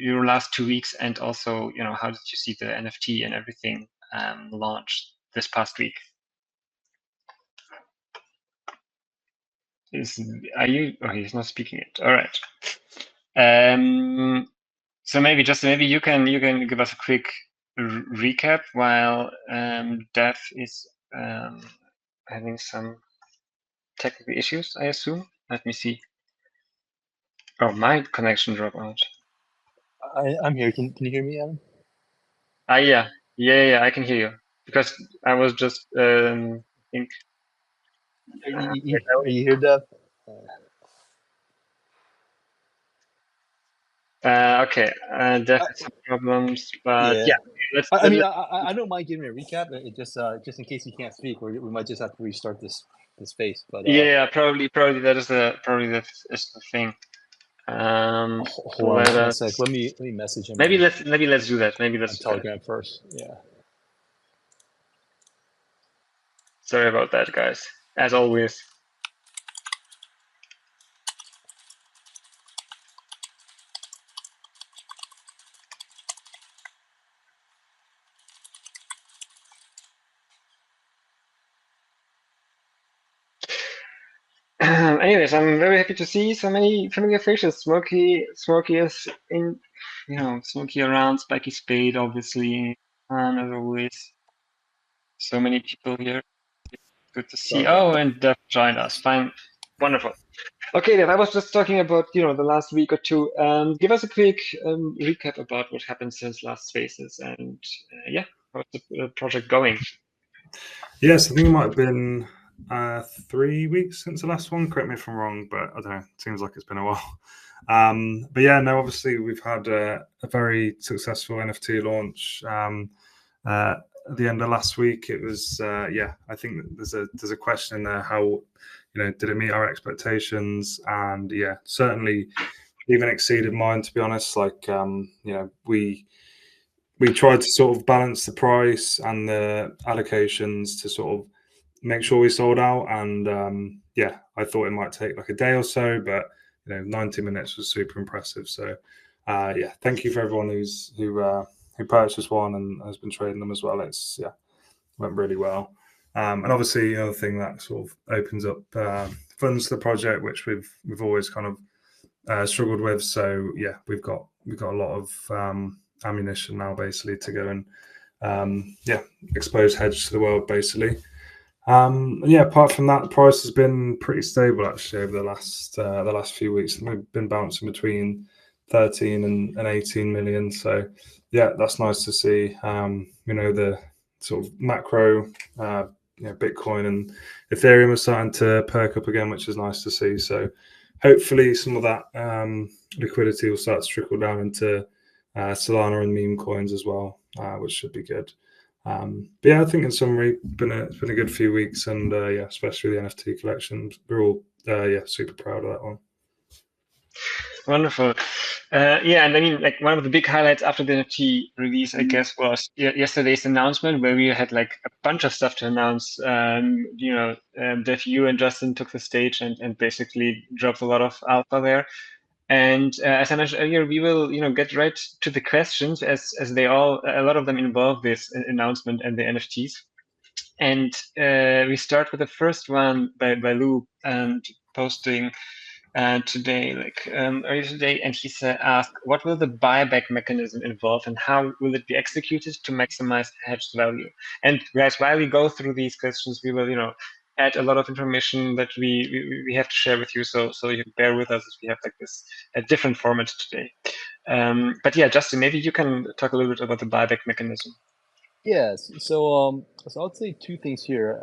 your last 2 weeks, and also, how did you see the NFT and everything launch this past week? Are you? Oh, he's not speaking it. All right. So maybe you can give us a quick recap while Dev is having some technical issues, I assume. Let me see. Oh, my connection dropped out. I'm here. Can you hear me, Adam? Yeah, I can hear you, because I was just I think. Are you here, Dev? Okay, Dev had some problems, but Yeah. yeah, let's. I mean, I don't mind giving a recap. It just in case you can't speak, we might just have to restart this space. But Yeah, probably that is the thing. hold Let on one us. sec. Let me message him Maybe let's do that. Maybe on let's do that. Telegram first. Yeah. Sorry about that, guys. As always. Anyways, I'm very happy to see so many familiar faces. Smokey is in, Smokey around, Spiky Spade, obviously, and as always, so many people here. Good to see. Sorry. Oh, and Dev joined us. Fine, wonderful. Okay, Dev, I was just talking about the last week or two. Give us a quick recap about what happened since last Spaces, and yeah, how's the project going? Yes, I think it might have been 3 weeks since the last one. Correct me if I'm wrong, but I don't know. It seems like it's been a while. But yeah, no, obviously we've had a very successful NFT launch. At the end of last week, it was I think there's a question in there, how did it meet our expectations? And yeah, certainly even exceeded mine, to be honest. Like we tried to sort of balance the price and the allocations to sort of make sure we sold out. And I thought it might take like a day or so, but 90 minutes was super impressive. So thank you for everyone who purchased one and has been trading them as well. It's went really well. And obviously another thing that sort of opens up funds to the project, which we've always kind of struggled with. So yeah, we've got a lot of ammunition now, basically, to go and expose Hege to the world, basically. Apart from that, the price has been pretty stable actually over the last few weeks. We've been bouncing between 13 and 18 million. So yeah, that's nice to see. The sort of macro, Bitcoin and Ethereum are starting to perk up again, which is nice to see. So hopefully some of that liquidity will start to trickle down into Solana and meme coins as well, which should be good. But yeah, I think in summary, it's been a good few weeks, and especially the NFT collection. We're all super proud of that one. Wonderful. And I mean, like, one of the big highlights after the NFT release, I guess, was yesterday's announcement, where we had like a bunch of stuff to announce. Dev, you and Justin took the stage and basically dropped a lot of alpha there. And as I mentioned earlier, we will get right to the questions, as a lot of them involve this announcement and the NFTs. And we start with the first one by Lou and posting today, like earlier today, and he asked, what will the buyback mechanism involve, and how will it be executed to maximize hedged value? And guys, while we go through these questions, we will add a lot of information that we have to share with you, so you bear with us as we have like this a different format today. But yeah, Justin, maybe you can talk a little bit about the buyback mechanism. Yes. So I would say two things here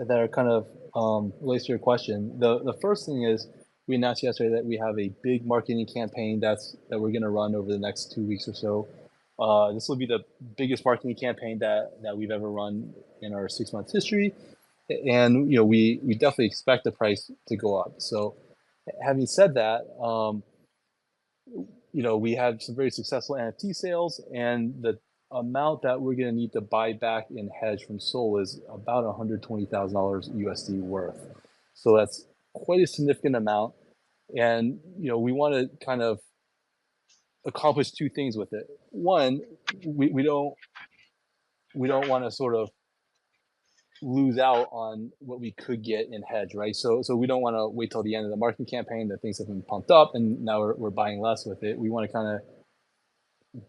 that are kind of related to your question. The first thing is, we announced yesterday that we have a big marketing campaign that we're going to run over the next 2 weeks or so. This will be the biggest marketing campaign that we've ever run in our 6 months history, and we definitely expect the price to go up. So, having said that, we have some very successful NFT sales, and the amount that we're going to need to buy back in hedge from Sol is about $120,000 USD worth. So that's quite a significant amount. And we want to kind of accomplish two things with it. One, we don't want to sort of lose out on what we could get in hedge, right? So we don't want to wait till the end of the marketing campaign that things have been pumped up and now we're buying less with it. We want to kind of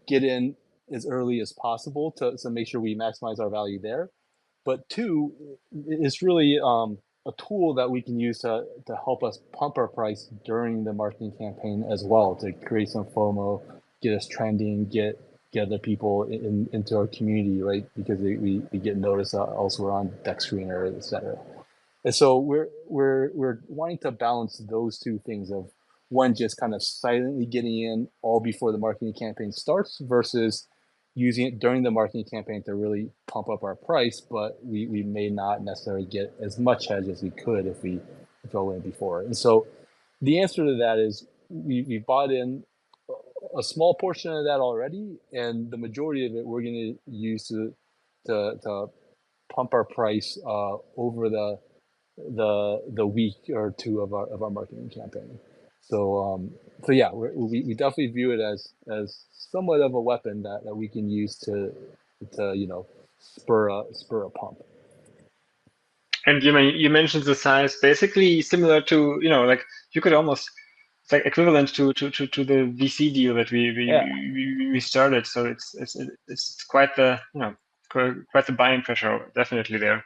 get in as early as possible to make sure we maximize our value there. But two, it's really a tool that we can use to help us pump our price during the marketing campaign as well, to create some FOMO, get us trending, get other people into our community, right? Because we get noticed elsewhere on Deck Screener, et cetera. And so we're wanting to balance those two things of one, just kind of silently getting in all before the marketing campaign starts versus using it during the marketing campaign to really pump up our price, but we may not necessarily get as much hedge as we could if we go in before. And so the answer to that is we bought in a small portion of that already, and the majority of it we're going to use to pump our price over the week or two of our marketing campaign. So yeah, we definitely view it as somewhat of a weapon that we can use to spur a pump. And you mentioned the size, basically similar to, like you could almost, it's like equivalent to the VC deal that we started. So it's quite the quite the buying pressure definitely there.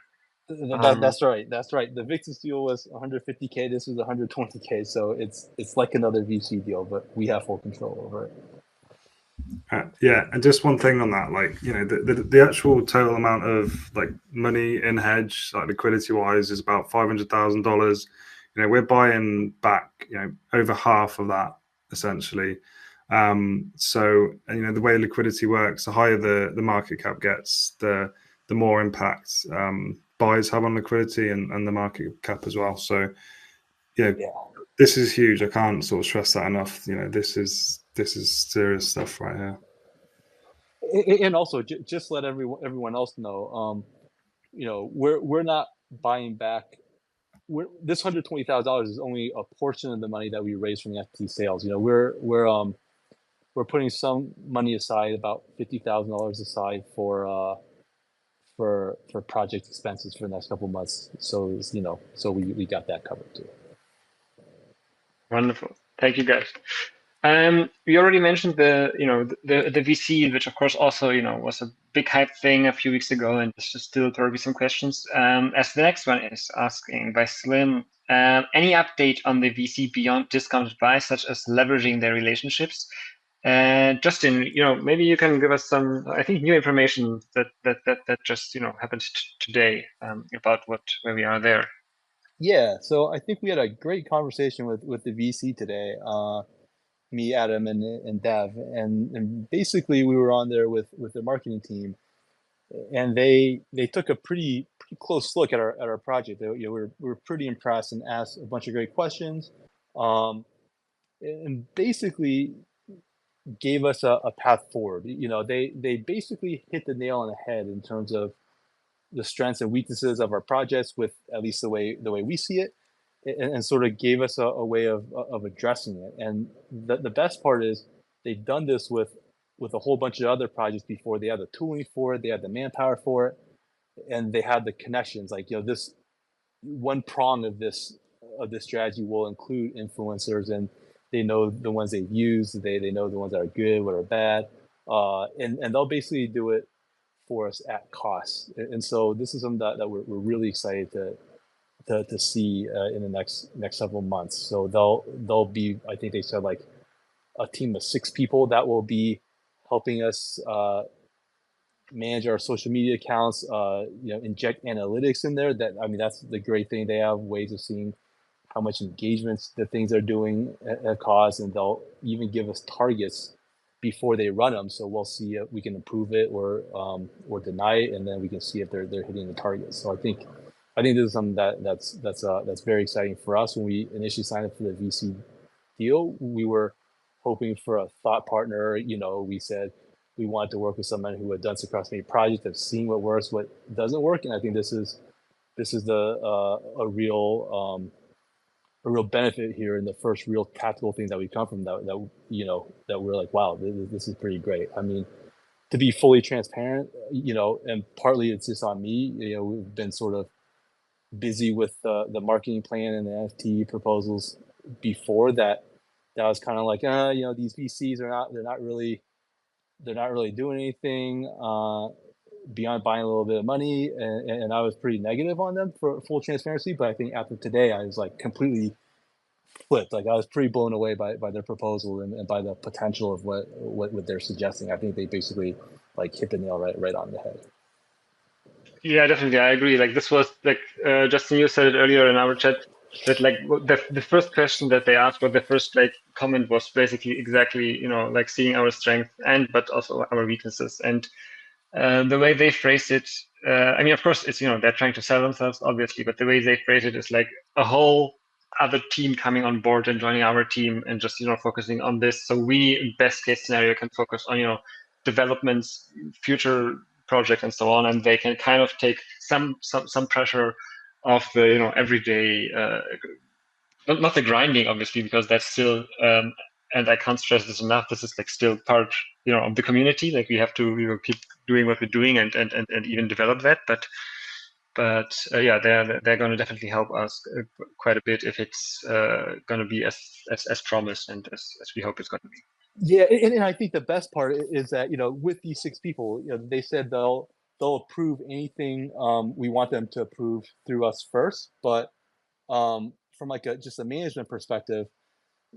That's right. The Vixus deal was 150K. This was 120K. So it's like another VC deal, but we have full control over it. Yeah, and just one thing on that, like, the actual total amount of like money in hedge, like liquidity wise, is about $500,000. We're buying back, over half of that essentially. So the way liquidity works, the higher the market cap gets, the more impact buyers have on liquidity and the market cap as well. So this is huge. I can't sort of stress that enough. This is serious stuff right here. And also, just let everyone else know, we're not buying back. This $120,000 is only a portion of the money that we raised from the FT sales. We're putting some money aside, about $50,000 aside for project expenses for the next couple of months. So so we got that covered too. Wonderful. Thank you, guys. We already mentioned the VC, which of course also was a big hype thing a few weeks ago, and there's still probably some questions. As the next one is asking by Slim, any update on the VC beyond discounted buys, such as leveraging their relationships? Justin, maybe you can give us some, I think, new information that just happened today about where we are there. Yeah, so I think we had a great conversation with the VC today. Me, Adam, and Dev, and basically we were on there with the marketing team, and they took a pretty close look at our project. We were pretty impressed and asked a bunch of great questions, and basically gave us a path forward. They basically hit the nail on the head in terms of the strengths and weaknesses of our projects, with at least the way we see it, and sort of gave us a way of addressing it. And the best part is they've done this with a whole bunch of other projects before. They had the tooling for it, they had the manpower for it, and they had the connections. Like, this one prong of this strategy will include influencers, and they know the ones they've used, they know the ones that are good, what are bad, and they'll basically do it for us at cost. And so this is something that we're really excited to see in the next several months. So they'll be, I think they said, like a team of 6 people that will be helping us manage our social media accounts, inject analytics in there. That's the great thing. They have ways of seeing how much engagements the things are doing at cause, and they'll even give us targets before they run them. So we'll see if we can improve it or deny it, and then we can see if they're hitting the targets. So I think this is something that's very exciting for us. When we initially signed up for the VC deal, we were hoping for a thought partner. We said we wanted to work with someone who had done some cross-media projects, have seen what works, what doesn't work, and I think this is a real benefit here, and the first real tactical thing that we come from that that we're like, wow, this is pretty great. I mean, to be fully transparent, and partly it's just on me. We've been sort of busy with the marketing plan and the NFT proposals before that. That was kind of like, these VCs they're not really doing anything beyond buying a little bit of money, and I was pretty negative on them for full transparency. But I think after today, I was like completely flipped. Like I was pretty blown away by their proposal and by the potential of what they're suggesting. I think they basically like hit the nail right on the head. Yeah, definitely. I agree. Like this was like Justin, you said it earlier in our chat that like the first question that they asked, or the first like comment was basically exactly, like seeing our strength but also our weaknesses. And the way they phrase it, I mean, of course, it's, they're trying to sell themselves, obviously, but the way they phrase it is like a whole other team coming on board and joining our team and just, focusing on this. So we, best case scenario, can focus on, developments, future project and so on, and they can kind of take some pressure off the, everyday, not the grinding, obviously, because that's still, and I can't stress this enough, this is like still part, of the community. Like we have to, keep doing what we're doing and even develop that. But yeah, they're going to definitely help us quite a bit if it's going to be as promised and as we hope it's going to be. Yeah, and I think the best part is that with these 6 people, they said they'll approve anything we want them to approve through us first. But from like just a management perspective,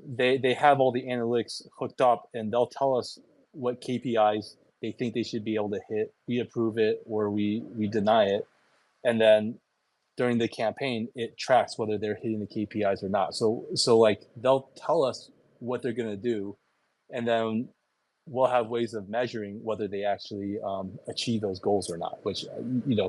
they have all the analytics hooked up, and they'll tell us what KPIs they think they should be able to hit. We approve it or we deny it, and then during the campaign, it tracks whether they're hitting the KPIs or not. So like they'll tell us what they're gonna do, and then we'll have ways of measuring whether they actually achieve those goals or not. Which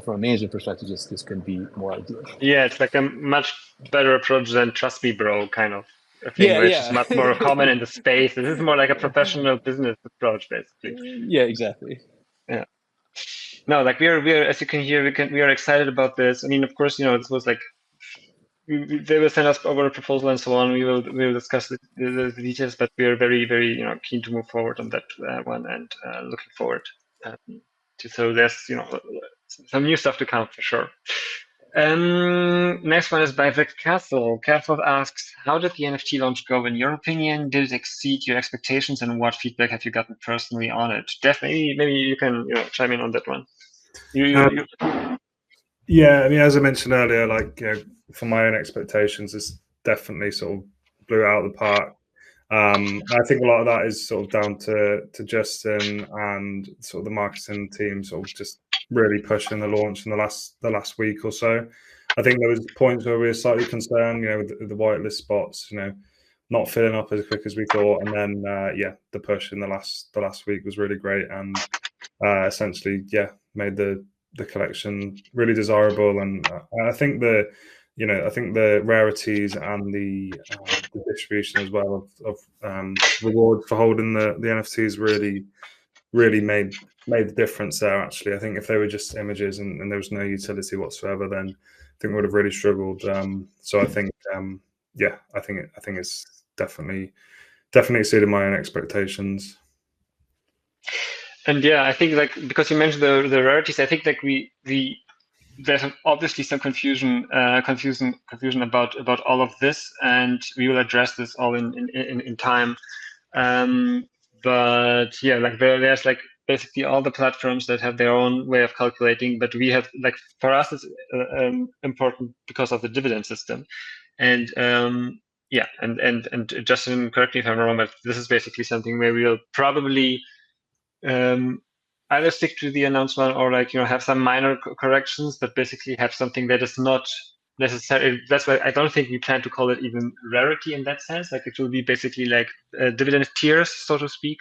from a management perspective, just couldn't be more ideal. Yeah, it's like a much better approach than "trust me, bro" kind of a thing, which is Yeah. much more common in the space. This is more like a professional business approach, basically. Yeah, exactly. Yeah. No, like we're as you can hear, we are excited about this. I mean, of course, this was like they will send us over a proposal and so on. We will discuss the details, but we are very very keen to move forward on that one and looking forward to. So there's some new stuff to come for sure. Next one is by Vic Castle. Castle asks, how did the NFT launch go in your opinion? Did it exceed your expectations, and what feedback have you gotten personally on it? Definitely, maybe you can chime in on that one. Yeah, I mean, as I mentioned earlier, like for my own expectations, this definitely sort of blew it out of the park. I think a lot of that is sort of down to Justin and sort of the marketing team sort of just really pushing the launch in the last week or so. I think there was points where we were slightly concerned, with the whitelist spots, not filling up as quick as we thought, and then the push in the last week was really great, and essentially made the collection really desirable. And I think the rarities and the distribution as well of rewards for holding the NFTs really made the difference there. Actually, I think if they were just images and there was no utility whatsoever, then I think we would have really struggled. So I think I think it's definitely exceeded my own expectations. And yeah, I think like because you mentioned the rarities, I think like there's obviously some confusion about all of this, and we will address this all in time. But yeah, like there's like basically all the platforms that have their own way of calculating, but we have like for us it's important because of the dividend system, and yeah, and Justin, correct me if I'm wrong, but this is basically something where we'll probably either stick to the announcement or like have some minor corrections, but basically have something that is not necessary. That's why I don't think we plan to call it even rarity in that sense. Like it will be basically like dividend tiers, so to speak,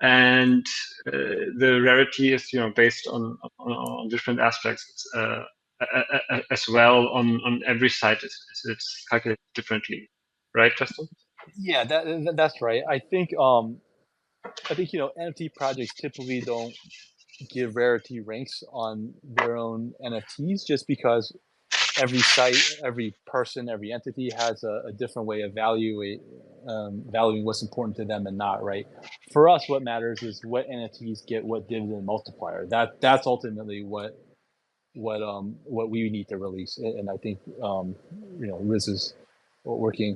and the rarity is based on different aspects as well. On every site, it's calculated differently, right, Justin? Yeah, that's right. I think NFT projects typically don't give rarity ranks on their own NFTs just because every site, every person, every entity has a different way of valuing what's important to them and not, right? For us, what matters is what entities get what dividend multiplier. That's ultimately what we need to release. And I think Riz is working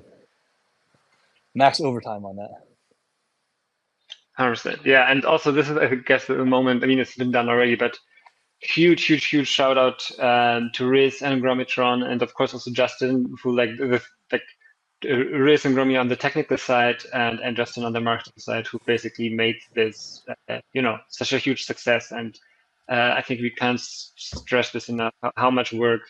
max overtime on that. 100%. Yeah, and also this is, I guess, the moment. I mean, it's been done already, but huge shout out to Riz and Gromitron, and of course also Justin, who Riz and Gromi on the technical side, and Justin on the marketing side, who basically made this such a huge success. And I think we can't stress this enough, how much work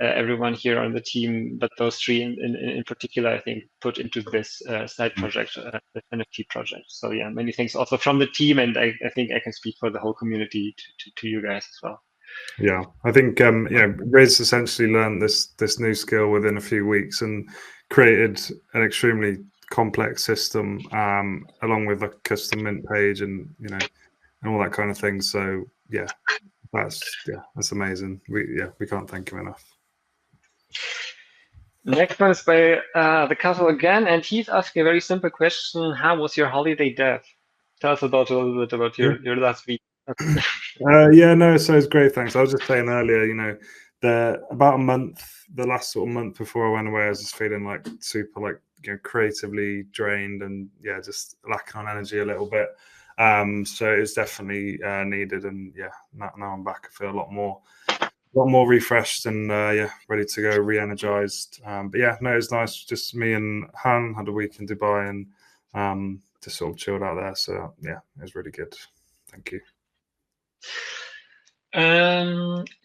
everyone here on the team, but those three in particular, I think, put into this side project, the NFT project. So yeah, many thanks also from the team, and I think I can speak for the whole community to you guys as well. Yeah, I think Riz essentially learned this new skill within a few weeks and created an extremely complex system, along with a custom mint page and all that kind of thing. So yeah, that's amazing. We can't thank him enough. Next one is by the castle again, and he's asking a very simple question: how was your holiday, Dev? Tell us a little bit about your last week. No, so it's great, thanks. I was just saying earlier, about a month, the last sort of month before I went away, I was just feeling like super creatively drained and just lacking on energy a little bit. So it's definitely needed, and now I'm back. I feel a lot more refreshed and ready to go, re-energized. But no, it was nice. Just me and Han had a week in Dubai and just sort of chilled out there. So it was really good. Thank you.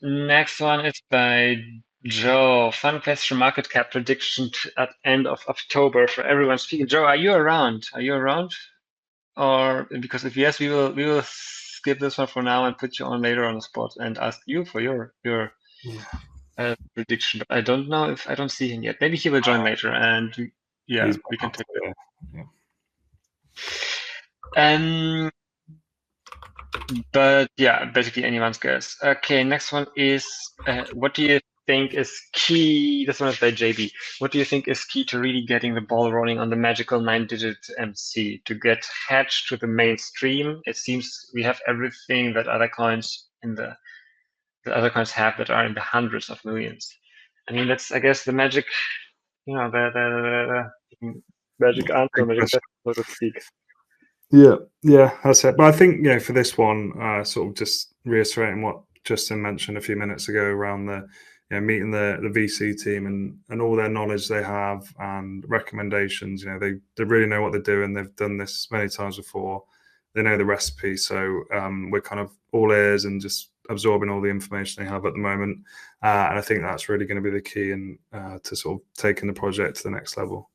Next one is by Joe. Fun question: market cap prediction at end of October for everyone speaking. Joe, are you around? Or because if yes, we will skip this one for now and put you on later on the spot and ask you for your prediction. But I don't know if I don't see him yet. Maybe he will join later, and we can take it. But basically anyone's guess. Okay, next one is what do you think is key? This one is by JB. What do you think is key to really getting the ball rolling on the magical 9-digit MC to get Hedge to the mainstream? It seems we have everything that other coins have that are in the hundreds of millions. I mean, that's, I guess, the magic, the magic answer, magic question, so to speak. Yeah, that's it. But I think for this one, sort of just reiterating what Justin mentioned a few minutes ago around the meeting the VC team and all their knowledge they have and recommendations. They really know what they're doing. They've done this many times before. They know the recipe. So we're kind of all ears and just absorbing all the information they have at the moment. And I think that's really going to be the key to sort of taking the project to the next level.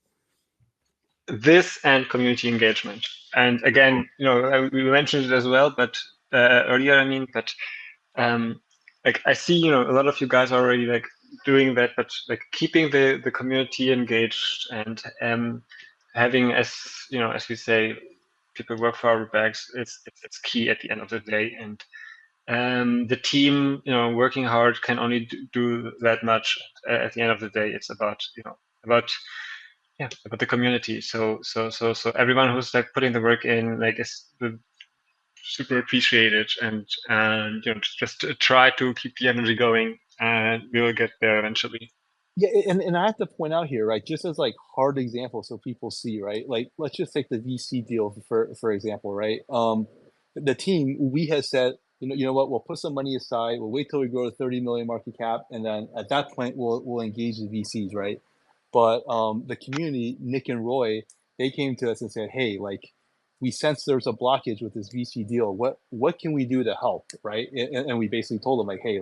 This and community engagement. And again, we mentioned it as well, but earlier, but I see, a lot of you guys are already doing that, but keeping the community engaged and having, as we say, people work for our bags. It's key at the end of the day, and the team, working hard can only do that much. At the end of the day, it's about about the community. So everyone who's putting the work in is super appreciated, and just try to keep the energy going, and we will get there eventually. Yeah, and I have to point out here, right, just as hard example so people see, right? Let's just take the VC deal for example, right? The team, we had said, you know what, we'll put some money aside, we'll wait till we grow to 30 million market cap, and then at that point we'll engage the VCs, right? But the community, Nick and Roy, they came to us and said, hey, we sense there's a blockage with this VC deal. What can we do to help, right? And we basically told them hey,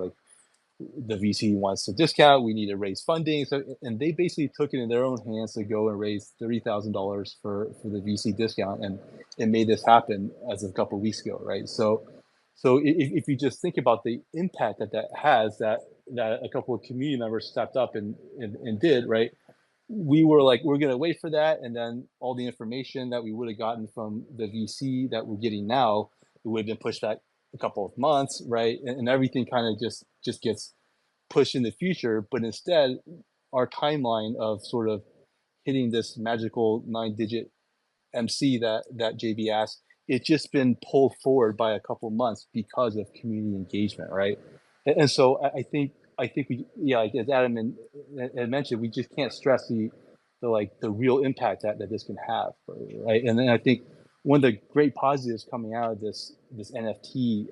the VC wants to discount. We need to raise funding. So, and they basically took it in their own hands to go and raise $30,000 for the VC discount, and made this happen as of a couple of weeks ago, right? So if you just think about the impact that has, that a couple of community members stepped up and did, right? We were we're going to wait for that, and then all the information that we would have gotten from the VC that we're getting now, it would have been pushed back a couple of months, right? And everything kind of just gets push in the future, but instead our timeline of sort of hitting this magical 9-digit MC that JB asked, it's just been pulled forward by a couple months because of community engagement, right? And so I think we, yeah, like as Adam and mentioned, we just can't stress the real impact that this can have, right? And then I think one of the great positives coming out of this NFT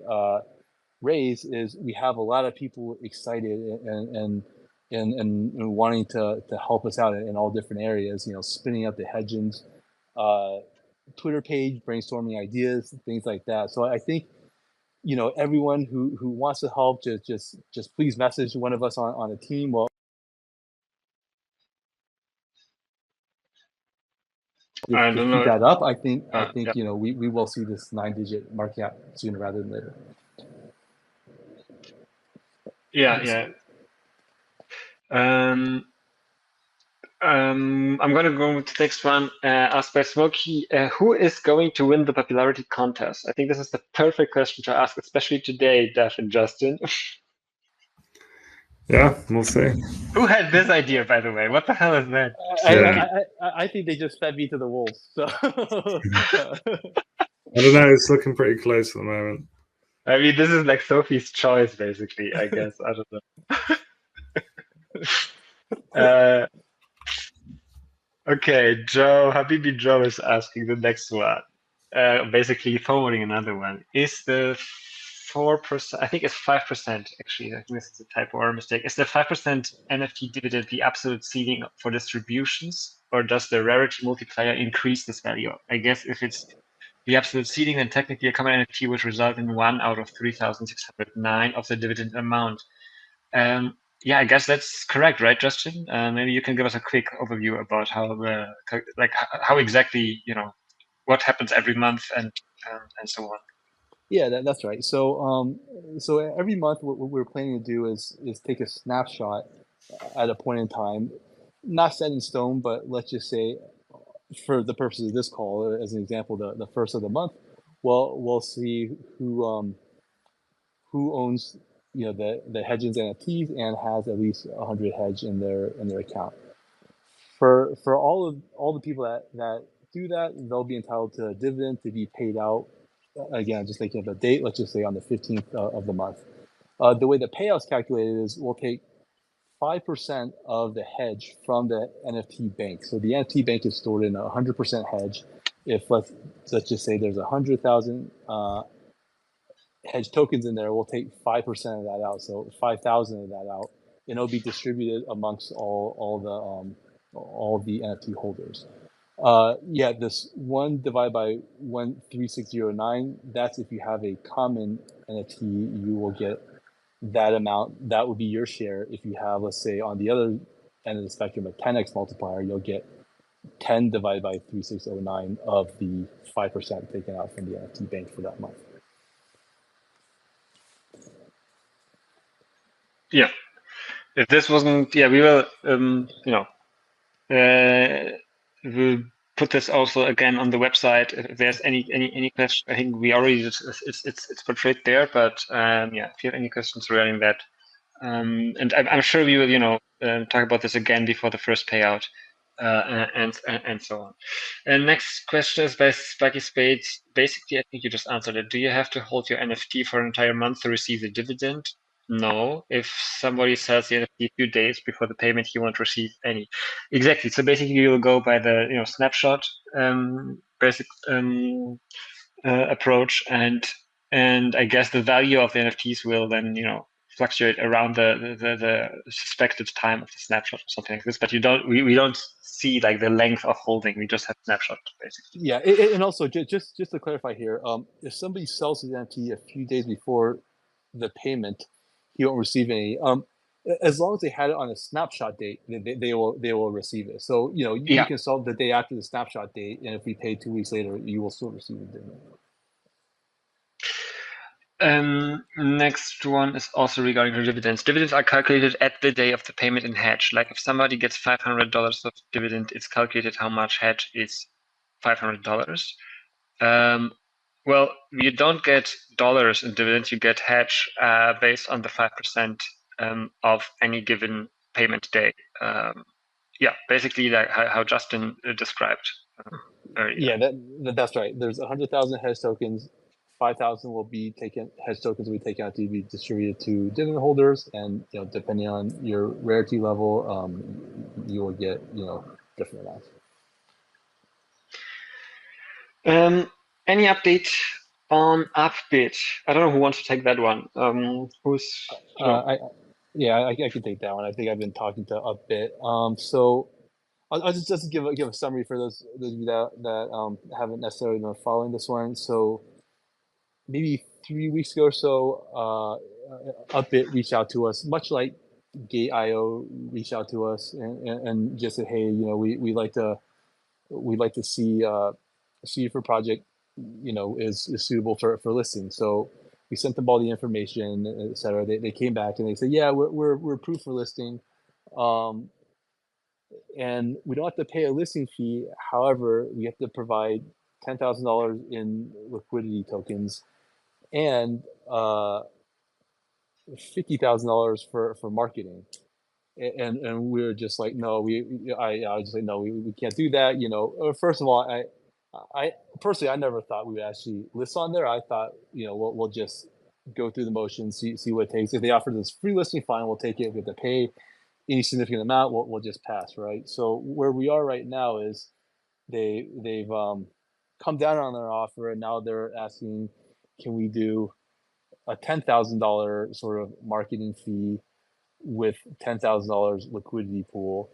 raise is we have a lot of people excited and wanting to help us out in all different areas. You know, spinning up the Hedgens Twitter page, brainstorming ideas, things like that. So I think, you know, everyone who wants to help, just please message one of us on the team. Well, I just don't keep know. that up. I think Yeah. you know, we will see this 9-digit market cap sooner rather than later. Yeah. I'm going to go with the next one, asked by Smokey. Who is going to win the popularity contest? I think this is the perfect question to ask, especially today, Daph and Justin. Yeah, we'll see. Who had this idea, by the way? What the hell is that? I think they just fed me to the wolves. So I don't know. It's looking pretty close at the moment. I mean, this is like Sophie's choice, basically, I guess. I don't know. Okay, Habibi Joe is asking the next one. Basically forwarding another one. Is the 4%, I think it's 5%, actually, I think this is a typo or a mistake. Is the 5% NFT dividend the absolute ceiling for distributions, or does the rarity multiplier increase this value? I guess if it's the absolute ceiling, then technically a common NFT would result in 1 out of 3,609 of the dividend amount. Yeah, I guess that's correct, right, Justin? Maybe you can give us a quick overview about how exactly, you know, what happens every month and so on. Yeah, that's right. So so every month what we're planning to do is take a snapshot at a point in time, not set in stone, but let's just say for the purposes of this call, as an example, the first of the month, we'll see who owns, you know, the Hedgens NFTs and has at least 100 Hedge in their account. For all the people that do that, they'll be entitled to a dividend to be paid out. Again, just thinking of the date, let's just say on the 15th of the month. The way the payout's calculated is we'll take 5% of the hedge from the NFT bank. So the NFT bank is stored in a 100% hedge. If let's just say there's 100,000 hedge tokens in there, we'll take 5% of that out. So 5,000 of that out, and it'll be distributed amongst all the NFT holders. Yeah, this 1 divided by 13609, that's if you have a common NFT, you will get that amount. That would be your share. If you have, let's say, on the other end of the spectrum, a 10x multiplier, you'll get 10 divided by 3609 of the 5% taken out from the NFT bank for that month. Yeah. If this wasn't, yeah, we will, we'll put this also again on the website. If there's any question, I think we already it's portrayed there. But yeah, if you have any questions regarding that, and I'm sure we will, talk about this again before the first payout, and so on. And next question is by Spiky Spades. Basically, I think you just answered it. Do you have to hold your NFT for an entire month to receive the dividend? No. If somebody sells the NFT a few days before the payment, he won't receive any. Exactly. So basically, you'll go by the snapshot basic approach, and I guess the value of the NFTs will then fluctuate around the suspected time of the snapshot or something like this. But we don't see like the length of holding. We just have snapshot basically. Yeah, and also just to clarify here, if somebody sells his NFT a few days before the payment, he won't receive any. As long as they had it on a snapshot date, they will receive it. So you can sell the day after the snapshot date, and if we pay 2 weeks later, you will still receive the dividend. Next one is also regarding the dividends. Dividends are calculated at the day of the payment in Hedge. Like if somebody gets $500 of dividend, it's calculated how much Hedge is $500. Well, you don't get dollars in dividends. You get Hedge based on the 5% of any given payment day. Yeah, basically like how Justin described earlier. Yeah, that's right. There's 100,000 hedge tokens. 5,000 will be taken. Hedge tokens will be taken out to be distributed to dividend holders, and depending on your rarity level, you will get different amounts. Any update on Upbit? I don't know who wants to take that one. Who's I can take that one. I think I've been talking to a bit. So I'll just give a summary for those of you that haven't necessarily been following this one. So maybe 3 weeks ago or so, Upbit reached out to us, much like Gate.io reached out to us and just said, hey, we like to see if your project is suitable for listing. So we sent them all the information, etc. They came back and they said, yeah, we're approved for listing, and we don't have to pay a listing fee. However, we have to provide $10,000 in liquidity tokens and $50,000 for marketing. And we were just like, no, I was just like, no, we can't do that. First of all, I personally, I never thought we would actually list on there. I thought, we'll just go through the motions, see what it takes. If they offer this free listing, fine, we'll take it. If we have to pay any significant amount, we'll just pass, right? So where we are right now is they've come down on their offer, and now they're asking, can we do a $10,000 sort of marketing fee with $10,000 liquidity pool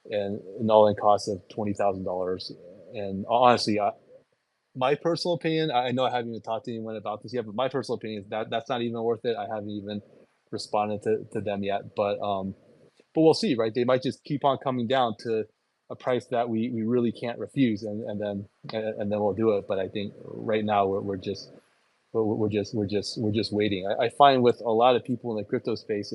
and an all-in cost of $20,000? And honestly, my personal opinion, I know I haven't even talked to anyone about this yet, but my personal opinion is that's not even worth it. I haven't even responded to them yet, but we'll see, right? They might just keep on coming down to a price that we really can't refuse, and then we'll do it. But I think right now we're just waiting. I find with a lot of people in the crypto space,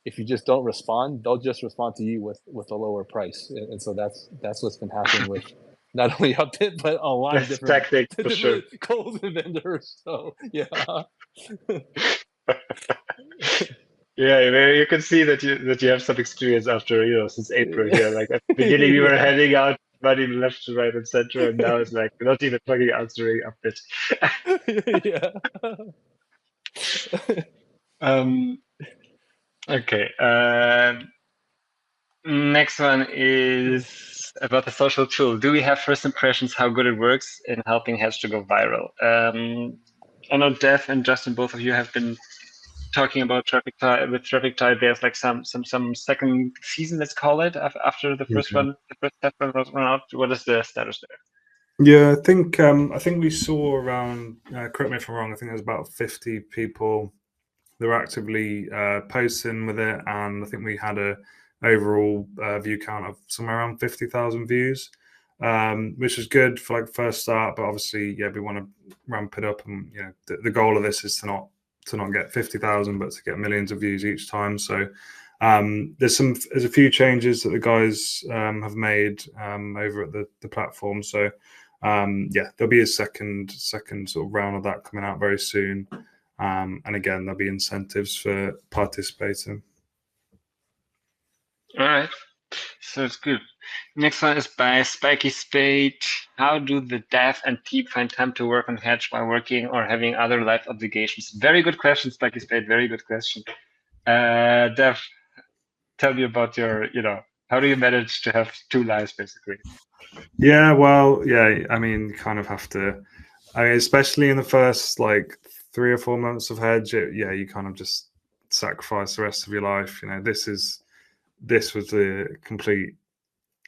if you just don't respond, they'll just respond to you with a lower price, and so that's what's been happening with not only Upbit but a lot of this different tactic for sure? golden vendors. So yeah. Yeah, you can see that you have some experience after since April here. Like at the beginning, we were Yeah. handing out money left to right and center, and now it's like not even fucking answering Upbit. Yeah. Um, okay. Next one is about the social tool. Do we have first impressions how good it works in helping Hedge to go viral? I know Dev and Justin, both of you have been talking about Traffic Tide. With Traffic Tide, there's like some second season, let's call it, after the first Yeah. one, the first test run was run out. What is the status there? Yeah, I think we saw around. Correct me if I'm wrong. I think there's about 50 people that were actively posting with it, and I think we had a overall view count of somewhere around 50,000 views, which is good for like first start. But obviously, yeah, we want to ramp it up, and the goal of this is to not get 50,000, but to get millions of views each time. So there's a few changes that the guys have made over at the platform. So yeah, there'll be a second sort of round of that coming out very soon. And again, there'll be incentives for participating. All right, so it's good. Next one is by Spiky Spade. How do the dev and team find time to work on Hedge while working or having other life obligations? Very good question, Spiky Spade. Very good question. Dev, tell me about how do you manage to have two lives, basically? Yeah, well, yeah, I mean, kind of have to. I mean, especially in the first like 3 or 4 months of Hedge, you kind of just sacrifice the rest of your life. This was the complete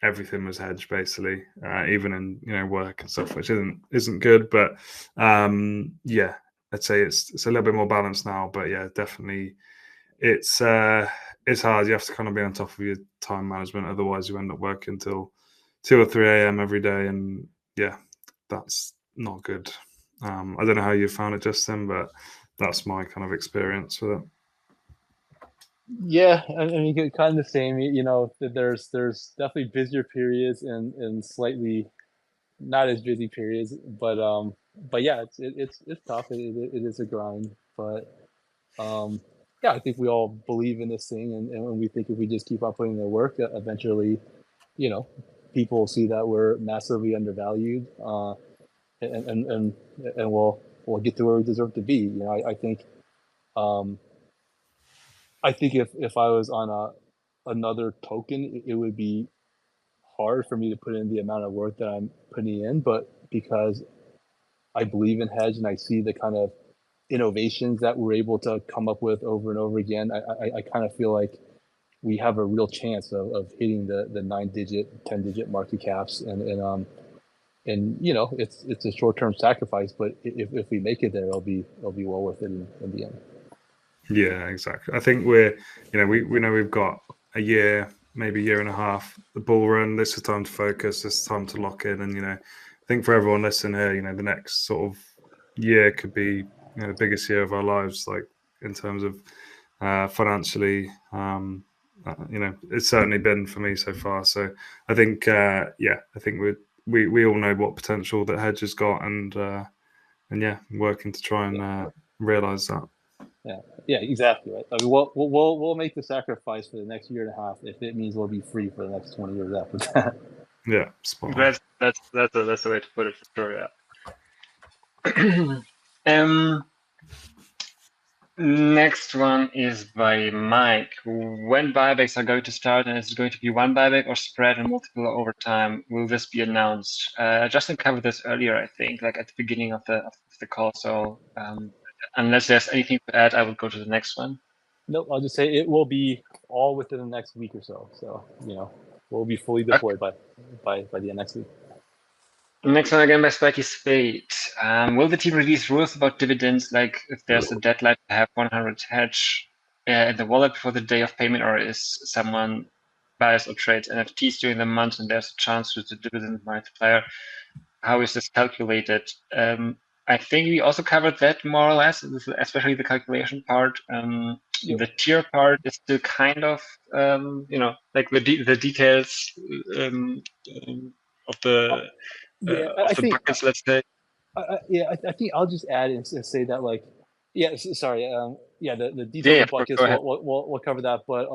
everything was Hedge basically, even in work and stuff, which isn't good. But yeah, I'd say it's a little bit more balanced now. But yeah, definitely it's hard. You have to kind of be on top of your time management, otherwise you end up working till 2 or 3 a.m. every day, and yeah, that's not good. I don't know how you found it, Justin, but that's my kind of experience with it. Yeah, I mean, kind of the same. There's definitely busier periods and slightly not as busy periods, but yeah, it's tough. It is a grind, but yeah, I think we all believe in this thing, and we think if we just keep on putting in the work, eventually, you know, people will see that we're massively undervalued, and and and, and we'll get to where we deserve to be. You know, um, I think if I was on another token, it would be hard for me to put in the amount of work that I'm putting in, but because I believe in Hedge and I see the kind of innovations that we're able to come up with over and over again, I kind of feel like we have a real chance of hitting the 9-digit, 10-digit market caps, and you know, it's a short-term sacrifice, but if we make it there, it'll be well worth it in the end. Yeah, exactly. I think we're, we know we've got a year, maybe a year and a half, the bull run. This is time to focus. This is time to lock in. And, I think for everyone listening here, the next sort of year could be, the biggest year of our lives, like in terms of financially. It's certainly been for me so far. So I think, I think we all know what potential that Hedge has got, and yeah, working to try and realize that. Yeah, exactly right. I mean, we'll make the sacrifice for the next year and a half if it means we'll be free for the next 20 years after that. Yeah, spot on. That's the way to put it, for sure. Yeah. Next one is by Mike. When buybacks are going to start, and is it going to be one buyback or spread and multiple over time? Will this be announced? Justin covered this earlier, I think, like at the beginning of the call. So unless there's anything to add, I will go to the next one. Nope, I'll just say it will be all within the next week or so. So, we'll be fully deployed by the end of next week. Next one again by Spiky Spade. Will the team release rules about dividends, like if there's a deadline to have 100 hedge in the wallet before the day of payment, or is someone buys or trades NFTs during the month and there's a chance to the dividend multiplier? How is this calculated? I think we also covered that more or less, especially the calculation part. Yep. The tier part is still kind of, like the details of the I think buckets, let's say. I think I'll just add and say that, like, sorry, the details Yeah, of the buckets, we'll cover that, but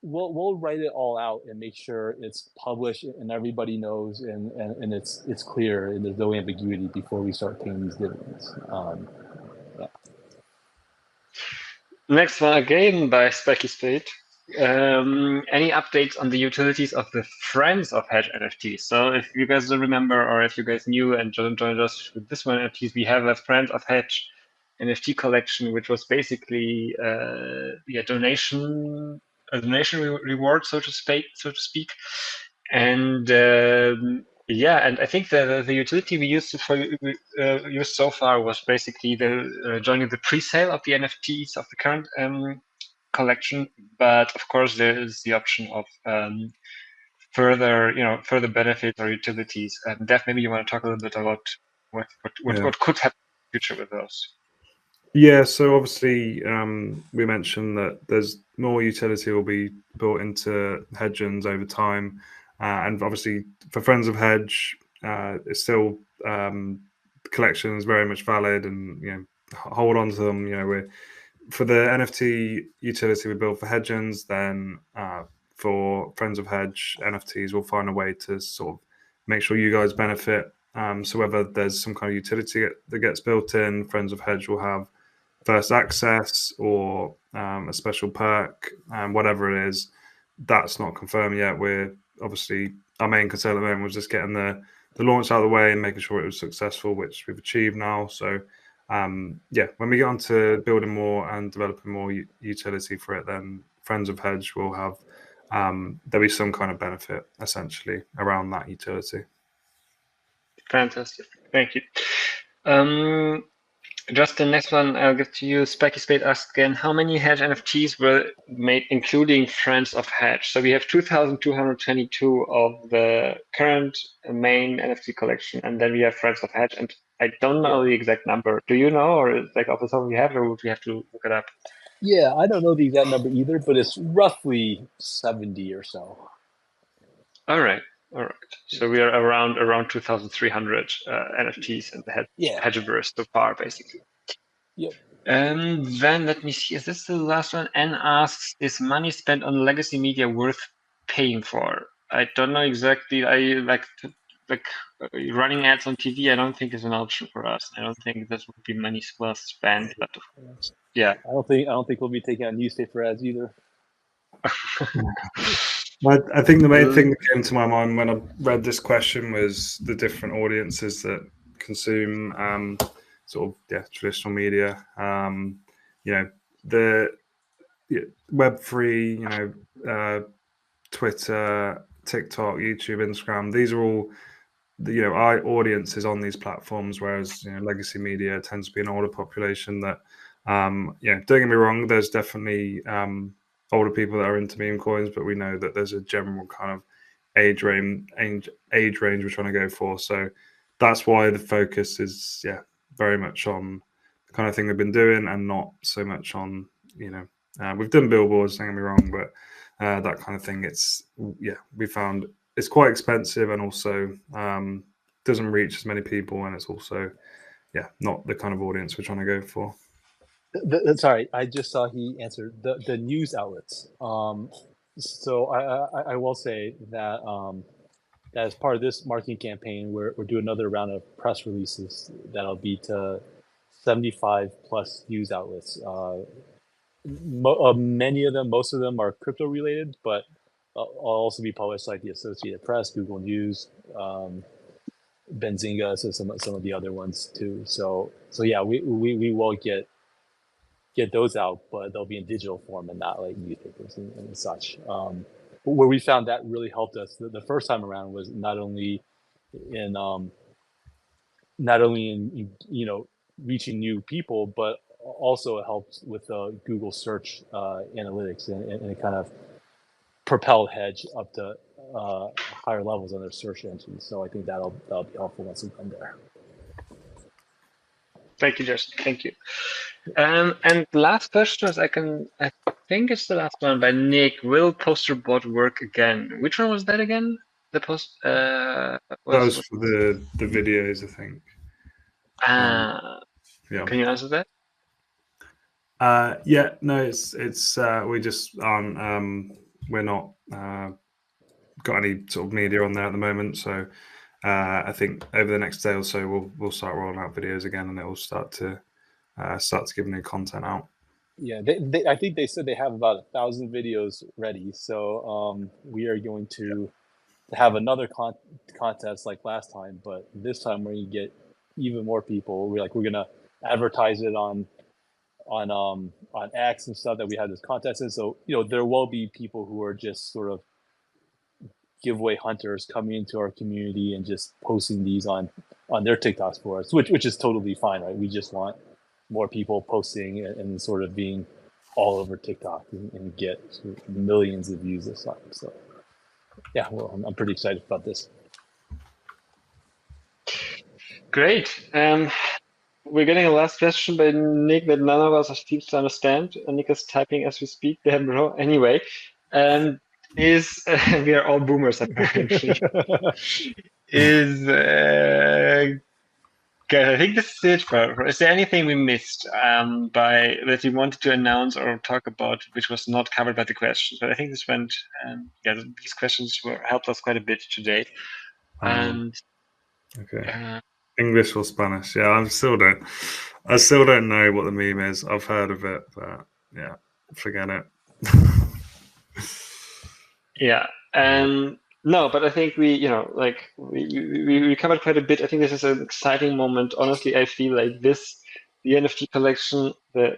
we'll write it all out and make sure it's published and everybody knows, and it's clear and there's no ambiguity before we start paying these dividends. Next one again by Spiky Spade. Any updates on the utilities of the Friends of Hedge NFTs? So if you guys don't remember, or if you guys knew and joined us with this one NFTs, we have a Friends of Hedge NFT collection, which was basically a donation reward, so to speak. And and I think the utility we used used so far was basically the joining the pre-sale of the NFTs of the current collection. But of course, there is the option of further benefits or utilities. And Dev, maybe you want to talk a little bit about what could happen in the future with those. Yeah, so obviously we mentioned that there's more utility will be built into Hedgeons over time, and obviously for Friends of Hedge, it's still the collection is very much valid, and hold on to them. We're for the NFT utility we build for Hedgeons, then for Friends of Hedge NFTs, we'll find a way to sort of make sure you guys benefit. So whether there's some kind of utility that gets built in, Friends of Hedge will have first access or a special perk, whatever it is. That's not confirmed yet. We're obviously, our main concern at the moment was just getting the launch out of the way and making sure it was successful, which we've achieved now. So when we get on to building more and developing more utility for it, then Friends of Hedge will have there'll be some kind of benefit essentially around that utility. Fantastic, thank you. Just the next one I'll give to you. Spiky Spade asks again, how many Hedge NFTs were made including Friends of Hedge? So we have 2,222 of the current main NFT collection, and then we have Friends of Hedge, and I don't know the exact number. Do you know, or like off the top of your head, or would we have to look it up? Yeah, I don't know the exact number either, but it's roughly 70 or so. All right. So we are around 2,300 NFTs in the Hedgeverse so far, basically. Yep. Then let me see. Is this the last one? N asks, is money spent on legacy media worth paying for? I don't know exactly. I like running ads on TV. I don't think is an option for us. I don't think this would be money well spent. But yeah, I don't think we'll be taking out newspaper ads either. I think the main thing that came to my mind when I read this question was the different audiences that consume sort of traditional media. The Web3, Twitter, TikTok, YouTube, Instagram. These are all our audiences on these platforms, whereas legacy media tends to be an older population that don't get me wrong, there's definitely older people that are into meme coins, but we know that there's a general kind of age range we're trying to go for. So that's why the focus is very much on the kind of thing we've been doing and not so much on we've done billboards, don't get me wrong, but that kind of thing, we found it's quite expensive and also doesn't reach as many people, and it's also not the kind of audience we're trying to go for. Sorry, I just saw he answered the news outlets. So I will say that that as part of this marketing campaign, we're doing another round of press releases that'll be to 75 plus news outlets. Many of them, most of them are crypto related, but I'll also be published like the Associated Press, Google News, Benzinga, so some of the other ones too. So yeah, we will get those out, but they'll be in digital form and not like newspapers and such. Where we found that really helped us the first time around was not only in reaching new people, but also it helped with Google search analytics, and it kind of propelled Hege up to higher levels on their search engine. So I think that'll be helpful once we come there. Thank you, Justin. Thank you. And the last question is, I think it's the last one by Nick. Will poster bot work again? Which one was that again? The post that was for the videos, I think. Can you answer that? No, it's we just aren't we're not got any sort of media on there at the moment, so I think over the next day or so we'll start rolling out videos again, and it will start to give new content out. Yeah, I think they said they have about 1,000 videos ready, so we are going to have another contest like last time, but this time we're gonna get even more people. We're gonna advertise it on X and stuff that we have this contest in. So there will be people who are just sort of giveaway hunters coming into our community and just posting these on their TikToks for us, which is totally fine, right? We just want more people posting and sort of being all over TikTok and get sort of millions of views this time. So yeah, well, I'm pretty excited about this. Great. We're getting a last question by Nick that none of us seems to understand. Nick is typing as we speak. Anyway, we are all boomers apparently. Guys, I think this is it. Is there anything we missed that we wanted to announce or talk about, which was not covered by the questions? But I think this went. These questions helped us quite a bit today. And okay. English or Spanish? Yeah, I still don't know what the meme is. I've heard of it, but yeah, forget it. Yeah. No, but I think we covered quite a bit. I think this is an exciting moment. Honestly, I feel like the NFT collection, the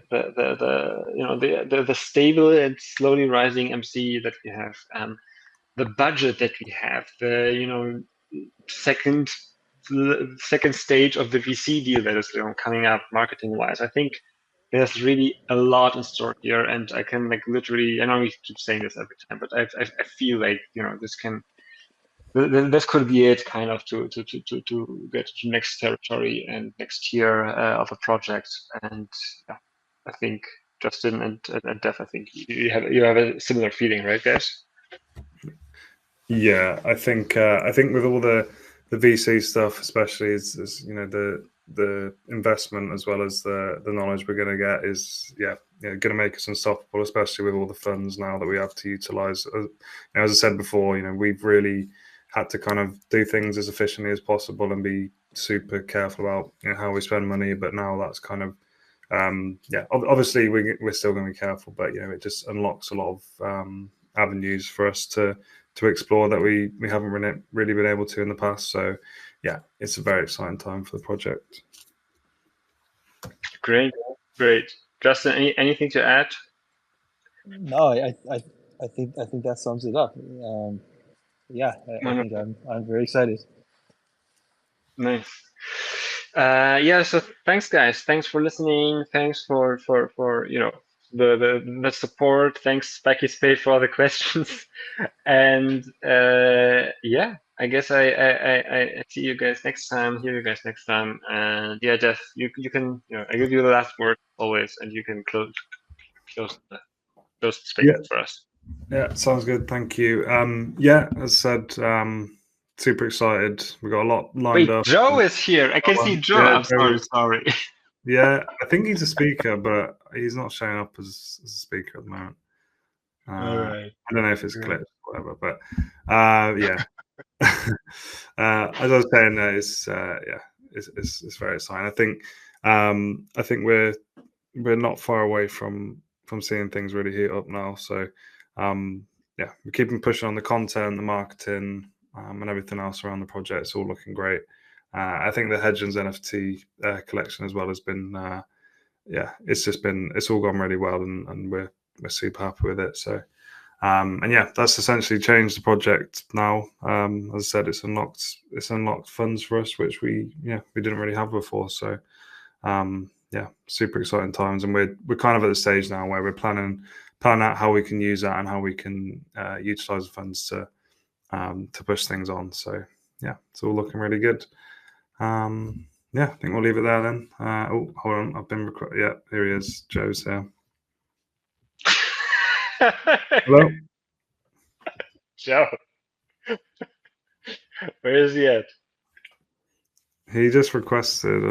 stable and slowly rising MC that we have, the budget that we have, the second stage of the VC deal that is coming up marketing wise. I think there's really a lot in store here, and I can literally. I know we keep saying this every time, but I feel like this could be it, kind of to get to next territory and next year of a project. And yeah, I think Justin and Dev, I think you have a similar feeling, right, guys? Yeah, I think with all the VC stuff, especially, is the investment as well as the knowledge we're going to get is going to make us unstoppable, especially with all the funds now that we have to utilize. As I said before, we've really had to kind of do things as efficiently as possible and be super careful about how we spend money. But now that's kind of obviously we're still going to be careful, but it just unlocks a lot of avenues for us to explore that we haven't really been able to in the past. So yeah, it's a very exciting time for the project. Great. Justin, anything to add? No, I think that sums it up. I think I'm very excited. Nice. So thanks guys. Thanks for listening. Thanks for the support. Thanks Becky Spade for all the questions. And I guess I see you guys next time, hear you guys next time. And yeah, Jeff, you can I give you the last word always, and you can close the space for us. Yeah, sounds good. Thank you. As I said, super excited. We got a lot lined up. Joe is here. I can see Joe. I'm sorry. Yeah, I think he's a speaker, but he's not showing up as a speaker at the moment. All right. I don't know if it's clipped or whatever, but as I was saying, it's very exciting. I think we're not far away from seeing things really heat up now. So we're keeping pushing on the content, the marketing, and everything else around the project. It's all looking great. I think the Hege's NFT collection as well has been it's all gone really well, and we're super happy with it. So that's essentially changed the project now. As I said, it's unlocked funds for us, which we didn't really have before. So super exciting times, and we're kind of at the stage now where we're planning out how we can use that and how we can utilize the funds to push things on. So it's all looking really good. I think we'll leave it there then. Hold on, I've been recorded. Yeah, here he is. Joe's here. Hello, Joe. Where is he at? He just requested